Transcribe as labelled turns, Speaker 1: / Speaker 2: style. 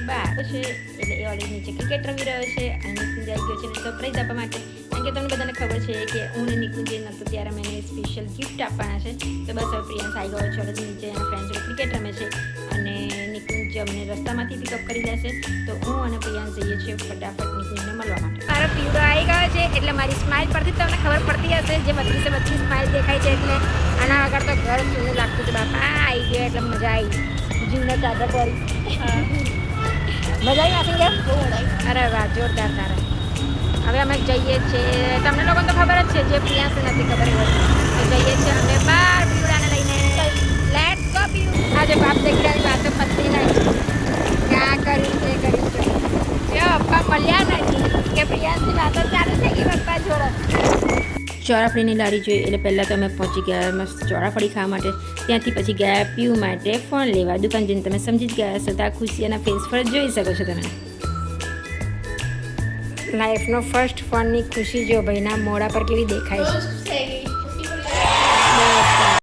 Speaker 1: બહાર છે એટલે એ ઓલરેડી નીચે ક્રિકેટ રમી રહ્યો છે અને નિકુંજ આવી ગયો છે એને સરપ્રાઈઝ આપવા માટે કારણ કે તમને બધાને ખબર છે કે હું ને નિકુંજ નહોતું ત્યારે અમે એને સ્પેશિયલ ગિફ્ટ આપવાના છે તો બસ હવે પ્રિયાંશ આવી ગયો છે ઓલરેડી નીચે એના ફ્રેન્ડ જોડે ક્રિકેટ રમે છે અને નિકુંજ અમને રસ્તામાંથી પિકઅપ કરી લેશે તો હું અને પ્રિયાંશ જઈએ છીએ ફટાફટ નિકુંજને મળવા માટે મારો પીવડો આવી ગયો છે એટલે મારી સ્માઇલ પરથી તમને ખબર પડતી હશે જે 32 સ્માઇલ દેખાય છે એટલે આના વગર તો ઘર સુનું લાગતું છે બાપા આવી ગયો એટલે મજા આવી જીવને ચાદર કરી મજા આવી નાખી અરે વાહ જોરદાર તારે હવે અમે જઈએ છીએ તમને લોકોને તો ખબર જ છે જે પ્રિયાંશ નથી ખબર એ તો જઈએ છીએ અમે બાર પીવડાને લઈને લેટ્સ ગો પીવુ આજે બાપ દીકરાની વાતો પતી નહીં ક્યાં કર્યું છે પપ્પા મળ્યા નથી કે પ્રિયાંશની વાતો ચાલુ થઈ ગઈ પપ્પા જોડે ચોરાફળીની લારી જોઈ એટલે પહેલાં તો અમે પહોંચી ગયા મસ્ત ચોરાફળી ખાવા માટે ત્યાંથી પછી ગયા પીવું માટે ફોન લેવા દુકાન જઈને તમે સમજી જ ગયા હશો તો આ ખુશીના ફેસ પર જોઈ શકો છો તમે લાઈફનો ફર્સ્ટ ફોનની ખુશી જો ભાઈના મોઢા પર કેવી દેખાય છે